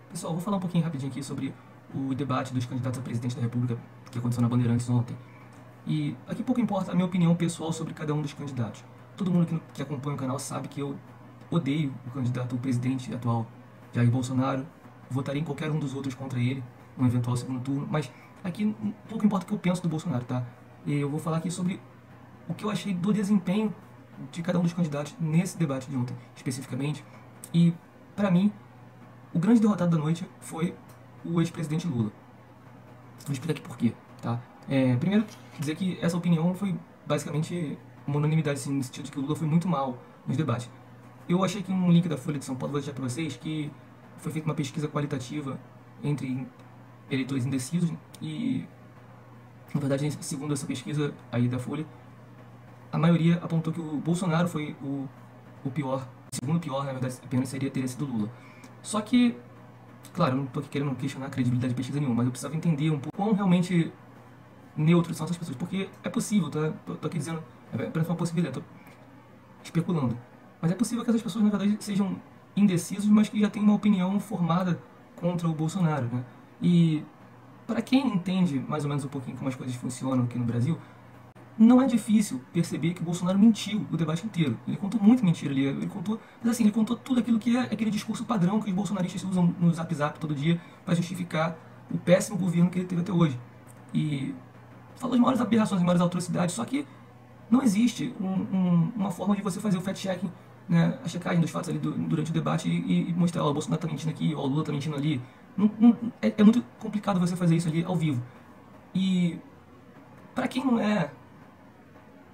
Pessoal, vou falar um pouquinho rapidinho aqui sobre o debate dos candidatos a presidente da República que aconteceu na Bandeirantes ontem. E aqui pouco importa a minha opinião pessoal sobre cada um dos candidatos. Todo mundo que acompanha o canal sabe que eu odeio o candidato, o presidente atual, Jair Bolsonaro. Votaria em qualquer um dos outros contra ele, no eventual segundo turno. Mas aqui pouco importa o que eu penso do Bolsonaro, tá? E eu vou falar aqui sobre o que eu achei do desempenho de cada um dos candidatos nesse debate de ontem, especificamente. E, para mim, o grande derrotado da noite foi o ex-presidente Lula. Vou explicar aqui por quê, tá? Primeiro, dizer que essa opinião foi basicamente uma unanimidade, assim, no sentido de que o Lula foi muito mal nos debates. Eu achei que um link da Folha de São Paulo, vou deixar para vocês, que foi feita uma pesquisa qualitativa entre eleitores indecisos e, na verdade, segundo essa pesquisa aí da Folha, a maioria apontou que o Bolsonaro foi o pior, o segundo pior, na verdade, apenas teria sido o Lula. Só que, claro, eu não estou aqui querendo questionar a credibilidade de pesquisa nenhuma, mas eu precisava entender um pouco quão realmente neutros são essas pessoas, porque é possível, tá? Tô aqui dizendo, é apenas uma possibilidade, tô especulando. Mas é possível que essas pessoas, na verdade, sejam indecisos, mas que já têm uma opinião formada contra o Bolsonaro, né? E para quem entende mais ou menos um pouquinho como as coisas funcionam aqui no Brasil, não é difícil perceber que o Bolsonaro mentiu o debate inteiro. Ele contou muita mentira ali. Ele contou, mas assim, ele contou tudo aquilo que é aquele discurso padrão que os bolsonaristas usam no Zap Zap todo dia para justificar o péssimo governo que ele teve até hoje. E falou as maiores aberrações, as maiores atrocidades, só que não existe uma forma de você fazer o fact-checking, né, a checagem dos fatos ali durante o debate e mostrar, ó, o Bolsonaro tá mentindo aqui, ó, o Lula tá mentindo ali. É muito complicado você fazer isso ali ao vivo. E para quem não é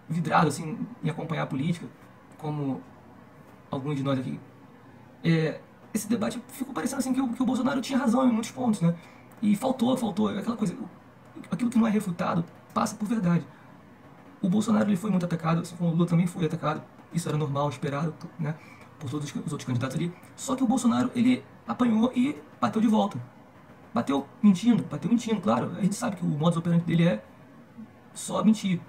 vidrado assim em acompanhar a política, como alguns de nós aqui, esse debate ficou parecendo assim que o Bolsonaro tinha razão em muitos pontos, né? E faltou aquela coisa, aquilo que não é refutado passa por verdade. O Bolsonaro ele foi muito atacado, assim como o Lula também foi atacado, isso era normal, esperado, né? Por todos os outros candidatos ali. Só que o Bolsonaro ele apanhou e bateu de volta. Bateu mentindo, claro. A gente sabe que o modus operandi dele é só mentir.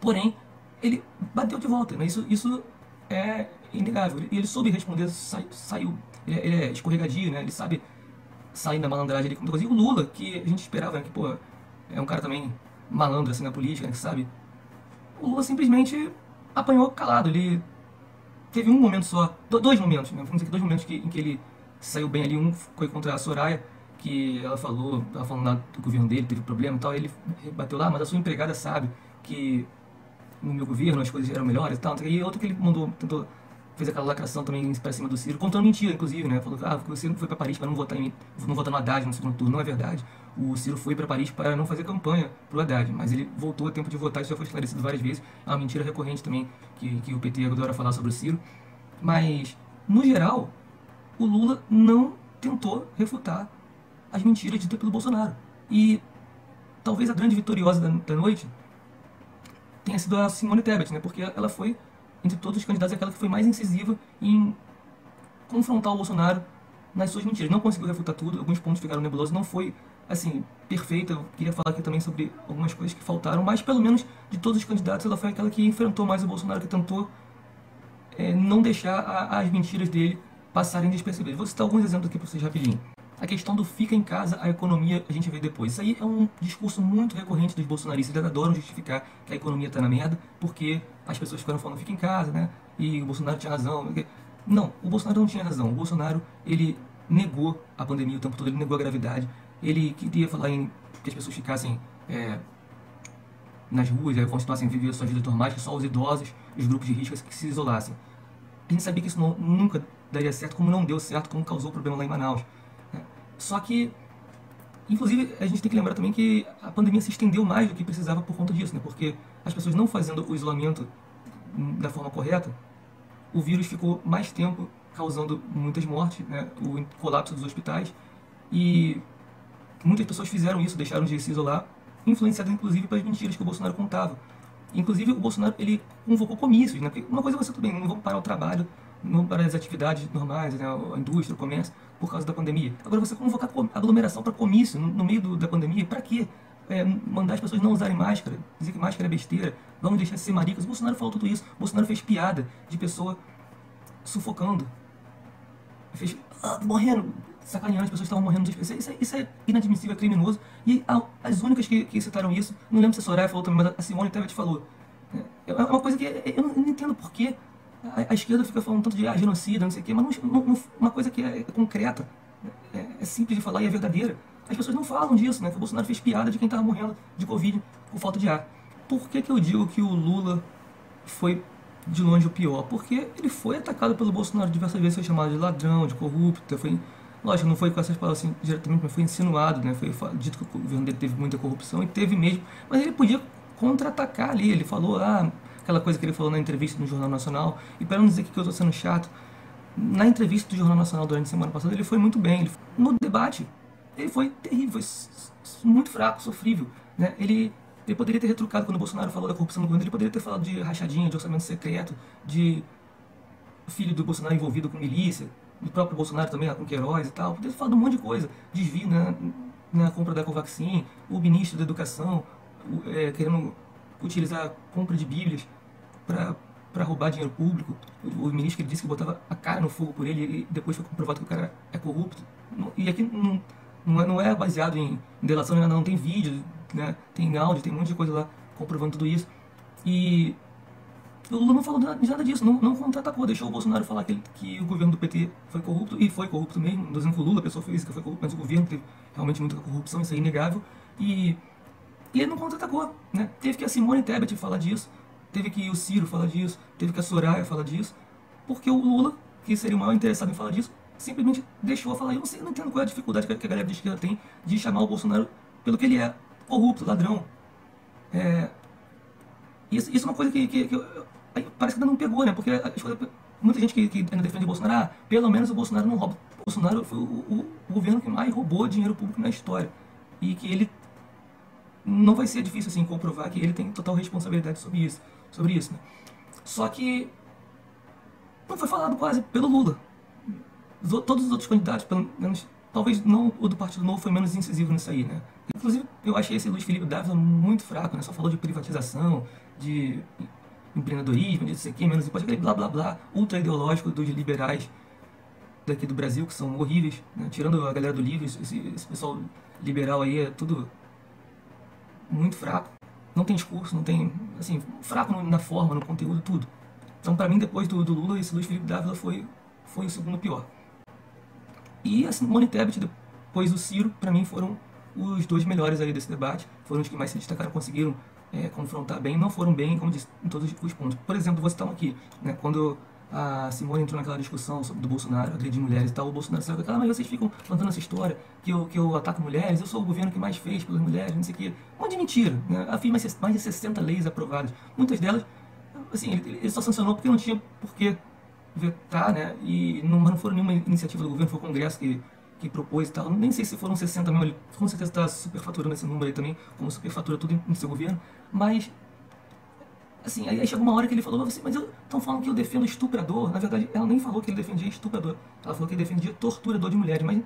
Porém, ele bateu de volta, né? Isso é inegável. E ele soube responder, saiu. Ele é escorregadio, né? Ele sabe sair da malandragem ali com muita coisa. E o Lula, que a gente esperava, né? Que, pô, é um cara também malandro, assim, na política, né? Que sabe. O Lula simplesmente apanhou calado. Ele teve um momento só, dois momentos, né? Vamos dizer que dois momentos em que ele saiu bem ali. Um foi contra a Soraya, que ela falando lá do governo dele, teve problema e tal. Ele bateu lá, mas a sua empregada sabe que no meu governo as coisas eram melhores e tal. E outro que ele fez aquela lacração também pra cima do Ciro, contando mentira, inclusive, né? Falou que o Ciro foi pra Paris para não votar no Haddad no segundo turno. Não é verdade. O Ciro foi para Paris para não fazer campanha pro Haddad, mas ele voltou a tempo de votar, isso já foi esclarecido várias vezes. É uma mentira recorrente também que o PT adora falar sobre o Ciro. Mas, no geral, o Lula não tentou refutar as mentiras ditas pelo Bolsonaro. E talvez a grande vitoriosa da noite tenha sido a Simone Tebet, né? Porque ela foi, entre todos os candidatos, aquela que foi mais incisiva em confrontar o Bolsonaro nas suas mentiras. Não conseguiu refutar tudo, alguns pontos ficaram nebulosos, não foi, assim, perfeita. Eu queria falar aqui também sobre algumas coisas que faltaram, mas pelo menos de todos os candidatos, ela foi aquela que enfrentou mais o Bolsonaro, que tentou não deixar as mentiras dele passarem despercebidas. Vou citar alguns exemplos aqui para vocês rapidinho. A questão do fica em casa, a economia a gente vê depois. Isso aí é um discurso muito recorrente dos bolsonaristas. Eles adoram justificar que a economia está na merda porque as pessoas ficaram falando fica em casa, né? E o Bolsonaro tinha razão. Não, o Bolsonaro não tinha razão. O Bolsonaro, ele negou a pandemia o tempo todo, ele negou a gravidade. Ele queria falar em que as pessoas ficassem nas ruas, continuassem a viver suas vidas normais, que só os idosos e os grupos de risco que se isolassem. A gente sabia que isso nunca daria certo, como não deu certo, como causou problema lá em Manaus. Só que, inclusive, a gente tem que lembrar também que a pandemia se estendeu mais do que precisava por conta disso, né? Porque as pessoas não fazendo o isolamento da forma correta, o vírus ficou mais tempo causando muitas mortes, né? O colapso dos hospitais, e muitas pessoas fizeram isso, deixaram de se isolar, influenciadas inclusive pelas mentiras que o Bolsonaro contava. Inclusive, o Bolsonaro, ele convocou comícios, né? Porque uma coisa é você, tudo bem, não vamos parar o trabalho, não parar as atividades normais, né? A indústria, o comércio, por causa da pandemia. Agora, você convocar aglomeração para comício no meio da pandemia, para quê? Mandar as pessoas não usarem máscara, dizer que máscara é besteira, vamos deixar de ser maricas. O Bolsonaro falou tudo isso. O Bolsonaro fez piada de pessoa sufocando. Fez, morrendo. sacaneando, as pessoas estavam morrendo. Isso é inadmissível, é criminoso. E as únicas que citaram isso, não lembro se a Soraya falou também, mas a Simone Tebet falou. É uma coisa que eu não entendo por que a esquerda fica falando tanto de genocida, não sei o quê, mas uma coisa que é concreta, é simples de falar e é verdadeira. As pessoas não falam disso, né? Que o Bolsonaro fez piada de quem estava morrendo de Covid por falta de ar. Por que eu digo que o Lula foi de longe o pior? Porque ele foi atacado pelo Bolsonaro diversas vezes, foi chamado de ladrão, de corrupto, lógico, não foi com essas palavras assim, diretamente, mas foi insinuado, né? Foi dito que o governo dele teve muita corrupção, e teve mesmo, mas ele podia contra-atacar ali. Ele falou, aquela coisa que ele falou na entrevista no Jornal Nacional, e para não dizer que eu estou sendo chato, na entrevista do Jornal Nacional durante a semana passada, ele foi muito bem. No debate, ele foi terrível, foi muito fraco, sofrível, né? Ele poderia ter retrucado quando o Bolsonaro falou da corrupção do governo, ele poderia ter falado de rachadinha, de orçamento secreto, de filho do Bolsonaro envolvido com milícia, do próprio Bolsonaro também, com Queiroz e tal. Poderia ter falado um monte de coisa, desvio na compra da Covaxin, o ministro da Educação querendo utilizar a compra de bíblias para roubar dinheiro público. O ministro que ele disse que botava a cara no fogo por ele, e depois foi comprovado que o cara é corrupto. E aqui não é baseado em delação, não tem vídeo, né? Tem áudio, tem um monte de coisa lá comprovando tudo isso. E o Lula não falou de nada disso, não contra-atacou, deixou o Bolsonaro falar que o governo do PT foi corrupto, e foi corrupto mesmo. Não dizendo que o Lula, a pessoa física, foi corrupto, mas o governo teve realmente muita corrupção, isso é inegável. E ele não contra-atacou, né? Teve que a Simone Tebet falar disso, teve que o Ciro falar disso, teve que a Soraya falar disso, porque o Lula, que seria o maior interessado em falar disso, simplesmente deixou a falar. Eu não entendo qual é a dificuldade que a galera da esquerda tem de chamar o Bolsonaro pelo que ele é, corrupto, ladrão. Isso é uma coisa que parece que ainda não pegou, né? Porque muita gente que ainda defende o Bolsonaro, pelo menos o Bolsonaro não rouba. O Bolsonaro foi o governo que mais roubou dinheiro público na história. E que ele não vai ser difícil assim comprovar que ele tem total responsabilidade sobre isso, né? Só que não foi falado quase pelo Lula. Todos os outros candidatos, pelo menos, talvez não o do Partido Novo, foi menos incisivo nisso aí, né? Inclusive, eu achei esse Luiz Felipe Dávila muito fraco, né? Só falou de privatização, de empreendedorismo, de não sei o que, menos imposto, aquele blá blá blá ultra ideológico dos liberais daqui do Brasil, que são horríveis, né? Tirando a galera do Livre, esse pessoal liberal aí é tudo muito fraco. Não tem discurso, não tem, assim, fraco na forma, no conteúdo, tudo. Então, pra mim, depois do Lula, esse Luiz Felipe Dávila foi o segundo pior. E a Simone Tebet, depois do Ciro, pra mim foram os dois melhores aí desse debate. Foram os que mais se destacaram, conseguiram confrontar bem. Não foram bem, como disse, em todos os pontos. Por exemplo, vou citar um aqui, né? Quando a Simone entrou naquela discussão do Bolsonaro, agredir mulheres e tal, o Bolsonaro saiu com aquela, mas vocês ficam plantando essa história que eu ataco mulheres, eu sou o governo que mais fez pelas mulheres, não sei o quê. Um monte de mentira, né? Ela fez mais de 60 leis aprovadas. Muitas delas, assim, ele só sancionou porque não tinha por que vetar, né? E mas não foram nenhuma iniciativa do governo, foi o Congresso que propôs e tal. Nem sei se foram 60 mesmo, ele com certeza está superfaturando esse número aí também, como superfatura tudo no seu governo, mas assim, aí chegou uma hora que ele falou assim, mas estão falando que eu defendo estuprador. Na verdade, ela nem falou que ele defendia estuprador, ela falou que ele defendia torturador de mulheres, mas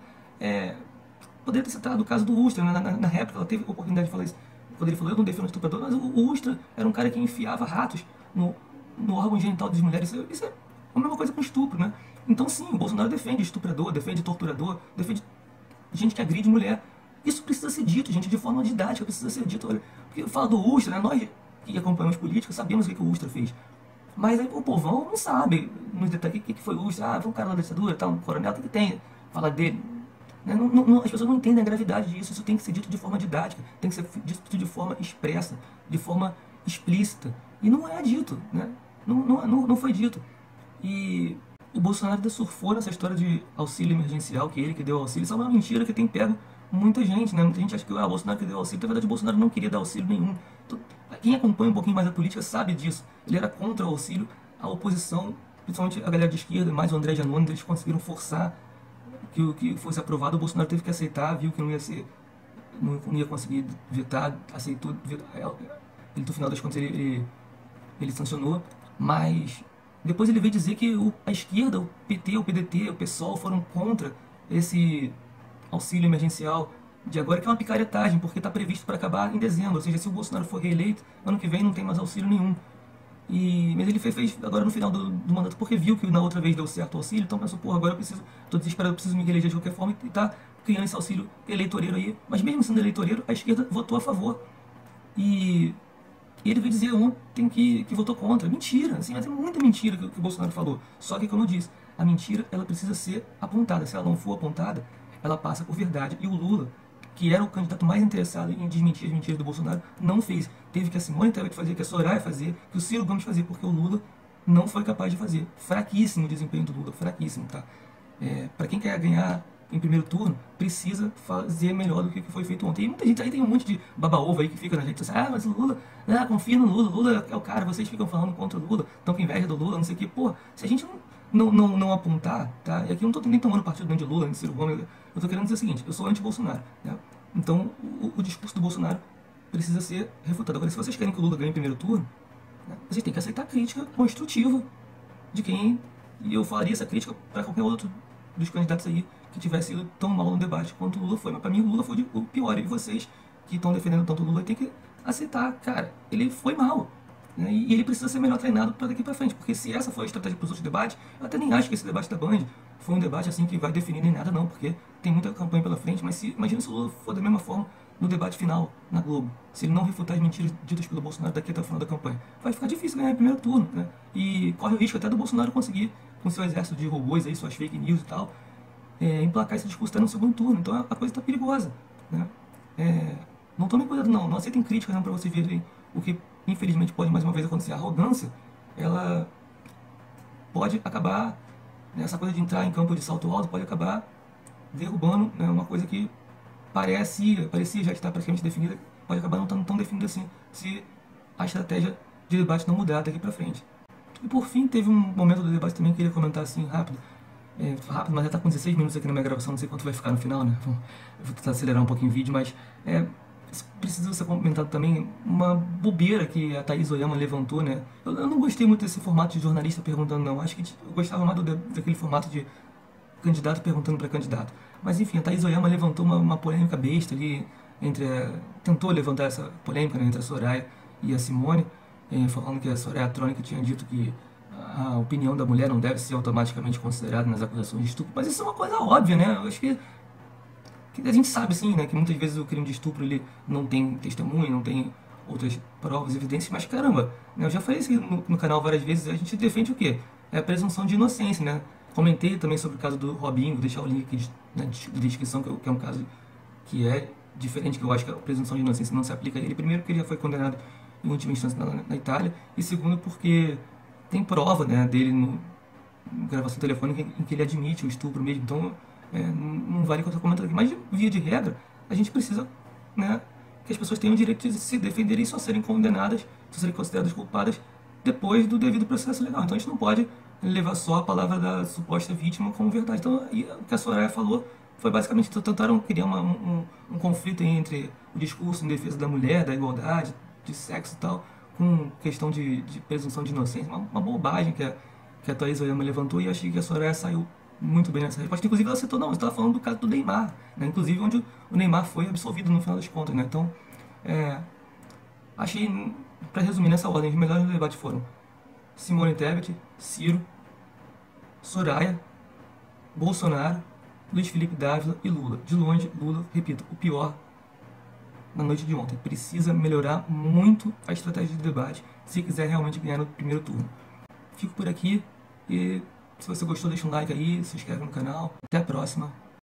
poderia ter citado o caso do Ustra, né? Na réplica ela teve a oportunidade de falar isso, quando ele falou, eu não defendo estuprador, mas o Ustra era um cara que enfiava ratos no órgão genital das mulheres. Isso é a mesma coisa com estupro, né? Então sim, o Bolsonaro defende estuprador, defende torturador, defende gente que agride mulher. Isso precisa ser dito, gente, de forma didática, precisa ser dito. Olha, porque fala do Ustra, né? Nós que acompanhamos política sabemos o que o Ustra fez. Mas aí o povão não sabe nos detalhes o que foi o Ustra. Foi um cara lá da ditadura, tá, um coronel, o que tem? Fala dele. Né? As pessoas não entendem a gravidade disso. Isso tem que ser dito de forma didática, tem que ser dito de forma expressa, de forma explícita. E não é dito, né? Não foi dito. E o Bolsonaro ainda surfou nessa história de auxílio emergencial, que ele que deu auxílio. Isso é uma mentira que tem pego muita gente, né? Muita gente acha que o Bolsonaro que deu auxílio. Na verdade, o Bolsonaro não queria dar auxílio nenhum. Quem acompanha um pouquinho mais a política sabe disso. Ele era contra o auxílio. A oposição, principalmente a galera de esquerda, mais o André Janones, eles conseguiram forçar que fosse aprovado. O Bolsonaro teve que aceitar, viu que não ia conseguir vetar, aceitou. Ele, no final das contas, ele sancionou, mas depois ele veio dizer que a esquerda, o PT, o PDT, o PSOL foram contra esse auxílio emergencial de agora, que é uma picaretagem, porque está previsto para acabar em dezembro. Ou seja, se o Bolsonaro for reeleito, ano que vem não tem mais auxílio nenhum. Mas ele fez agora no final do mandato porque viu que na outra vez deu certo o auxílio, então pensou, porra, agora eu preciso, tô desesperado, eu preciso me reeleger de qualquer forma e tá criando esse auxílio eleitoreiro aí. Mas mesmo sendo eleitoreiro, a esquerda votou a favor. E ele veio dizer ontem que votou contra. Mentira, assim, mas é muita mentira que o Bolsonaro falou. Só que, como eu disse, a mentira ela precisa ser apontada. Se ela não for apontada, ela passa por verdade. E o Lula, que era o candidato mais interessado em desmentir as mentiras do Bolsonaro, não fez. Teve que a Simone Tebet fazer, que a Soraya fazer, que o Ciro Gomes fazer, porque o Lula não foi capaz de fazer. Fraquíssimo o desempenho do Lula, fraquíssimo, tá? Para quem quer ganhar em primeiro turno, precisa fazer melhor do que foi feito ontem. E muita gente aí tem um monte de baba-ovo aí que fica na gente assim, mas o Lula, confia no Lula, o Lula é o cara, vocês ficam falando contra o Lula, estão com inveja do Lula, não sei o que. Pô, se a gente não apontar, tá? E aqui eu não tô nem tomando partido nem de Lula, nem de Ciro Gomes, eu tô querendo dizer o seguinte, eu sou anti-Bolsonaro, né? Então o discurso do Bolsonaro precisa ser refutado. Agora, se vocês querem que o Lula ganhe em primeiro turno, né, vocês têm que aceitar a crítica construtiva de quem, e eu falaria essa crítica para qualquer outro dos candidatos aí que tivesse ido tão mal no debate quanto o Lula foi. Mas para mim o Lula foi o pior. E vocês que estão defendendo tanto o Lula têm que aceitar, cara, ele foi mal. Né? E ele precisa ser melhor treinado para daqui para frente. Porque se essa foi a estratégia para os outros debates, eu até nem acho que esse debate da Band foi um debate assim que vai definir nem nada não. Porque tem muita campanha pela frente. Mas imagina se o Lula for da mesma forma no debate final na Globo. Se ele não refutar as mentiras ditas pelo Bolsonaro daqui até o final da campanha. Vai ficar difícil ganhar em primeiro turno. Né? E corre o risco até do Bolsonaro conseguir, com seu exército de robôs, aí, suas fake news e tal, emplacar esse discurso até no segundo turno. Então a coisa está perigosa. Né? Não tomem cuidado não aceitem críticas para vocês verem o que infelizmente pode mais uma vez acontecer. A arrogância, ela pode acabar, né, essa coisa de entrar em campo de salto alto pode acabar derrubando, né, uma coisa que parecia já estar praticamente definida, pode acabar não estando tão definida assim, se a estratégia de debate não mudar daqui para frente. E por fim, teve um momento do debate também que eu queria comentar assim, rápido, mas já está com 16 minutos aqui na minha gravação, não sei quanto vai ficar no final, né? Eu vou tentar acelerar um pouquinho o vídeo, mas precisa ser comentado também uma bobeira que a Thaís Oyama levantou, né? Eu não gostei muito desse formato de jornalista perguntando, não. Acho que eu gostava mais daquele formato de candidato perguntando para candidato. Mas enfim, a Thaís Oyama levantou uma polêmica besta ali, tentou levantar essa polêmica, né, entre a Soraya e a Simone, falando que a Soraya Trônica tinha dito que a opinião da mulher não deve ser automaticamente considerada nas acusações de estupro. Mas isso é uma coisa óbvia, né? Eu acho que a gente sabe, sim, né, que muitas vezes o crime de estupro ele não tem testemunha, não tem outras provas, evidências, mas caramba, né, eu já falei isso no canal várias vezes, a gente defende o quê? É a presunção de inocência, né? Comentei também sobre o caso do Robinho, vou deixar o link aqui de descrição, que é um caso que é diferente, que eu acho que a presunção de inocência não se aplica a ele. Primeiro, porque ele já foi condenado em última instância na Itália, e segundo, porque tem prova, né, dele no gravação telefônica em que ele admite o estupro mesmo, então não vale o que eu estou comentando aqui. Mas, via de regra, a gente precisa, né, que as pessoas tenham o direito de se defenderem e só serem condenadas, só serem consideradas culpadas depois do devido processo legal. Então a gente não pode levar só a palavra da suposta vítima como verdade. Então o que a Soraya falou foi basicamente, tentaram criar um conflito entre o discurso em defesa da mulher, da igualdade, de sexo e tal, com questão de presunção de inocência, uma bobagem que a Thaís Oyama levantou, e eu achei que a Soraya saiu muito bem nessa resposta. Inclusive ela citou, não, você estava falando do caso do Neymar, né? Inclusive onde o Neymar foi absolvido no final das contas, né? Então, achei, para resumir nessa ordem, os melhores do debate foram Simone Tebet, Ciro, Soraya, Bolsonaro, Luiz Felipe Dávila e Lula. De longe, Lula, repito, o pior na noite de ontem. Precisa melhorar muito a estratégia de debate se quiser realmente ganhar no primeiro turno. Fico por aqui e se você gostou, deixa um like aí, se inscreve no canal. Até a próxima.